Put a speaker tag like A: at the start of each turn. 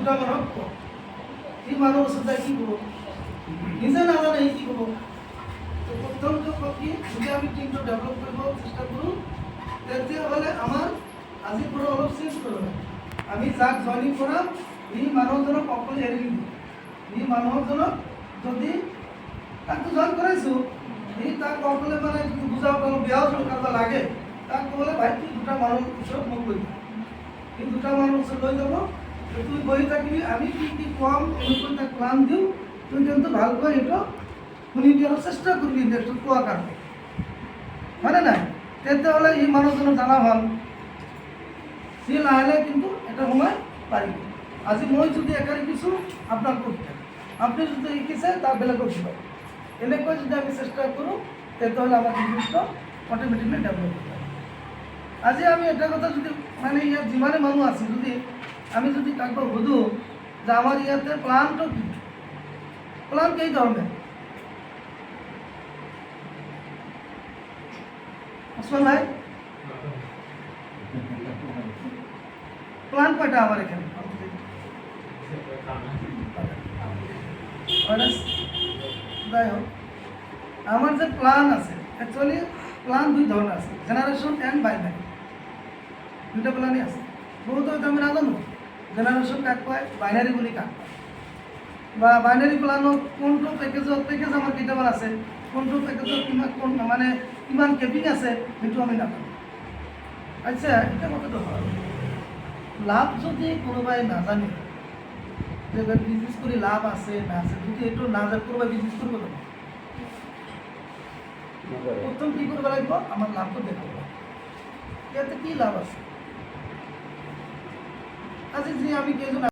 A: দুটা মানুহক কওঁ সি মানুহ ওচৰত যায় কি ক'ব নিজে নাজানে সি কি ক'ব প্ৰথমটো কি যদি আমি টিমটো ডেভেলপ কৰিব চেষ্টা কৰোঁ তেতিয়াহ'লে আমাৰ আজিৰ পৰা অলপ চেঞ্জ কৰিব আমি যাক জইনিং কৰাম সি মানুহজনক অকলে এৰি নিদিওঁ সি মানুহজনক যদি তাকতো জইন কৰাইছোঁ সি তাক অকলে মানে যদি বুজাব পাৰোঁ বেয়াও যদি কাৰোবাৰ লাগে তাক ক'বলৈ ভাই তুই দুটা মানুহৰ ওচৰত মোক লৈ যা সি দুটা মানুহৰ ওচৰত লৈ যাব তুই বহি থাকিবি আমি কি কি কম এনেকৈ তাক প্লান দিওঁ তুই কিন্তু ভালকৈ সেইটো শুনি দিয়াৰ চেষ্টা কৰিবি নেক্সট কোৱাৰ কাৰণে হয়নে নাই তেতিয়াহ'লে ই মানুহজনক জানা ভাল সি লাহে লাহে কিন্তু এটা সময় পাৰিব আজি মই যদি একা শিকিছোঁ আপোনাক কৰি থাকে আপনি যদি শিকিছে তাক বেলেগক শিকাব এনেকৈ যদি আমি চেষ্টা কৰোঁ তেতিয়াহ'লে আমাৰ বিজনেছটো অট'মেটিকলি ডেভেলপ হ'ব আজি আমি এটা কথা যদি মানে ইয়াত যিমানে মানুহ আছে যদি আমি যদি কাৰোবাক সোধোঁ যে আমাৰ ইয়াতে প্লানটো কি প্লান কেই ধৰণে ওসমান ভাই প্লান কয়টা আমার এখানে যাই হোক আমার যে প্লান আছে অ্যাকচুয়ালি প্লান দুই ধরনের আছে জেনারেশন অ্যান্ড বাইনারি দুইটা প্লানই আছে বহুত হয়তো আমি নাজানো জেনারেশন কাক কয় বাইনারি বুলি কাক কয় বা বাইনারি প্লানত কোনটো পেকেজ আমাৰ কেইটামান আছে কোনটো পেকেজত কোন মানে কিমান কেপিং আছে সেইটো আমি নাজানো আচ্ছা এটা কথাটো হয় লাভ যদি কোনোবাই নাজানে যে বিজনেছ কৰি লাভ আছে না আছে যদি এইটো নাজানে কোনোবাই বিজনেছ কৰিব জানে প্রথম কি করব লাগবে আমার লাভটা দেখাবো ইয়াতে কি লাভ আছে আজি যে আমি কেজন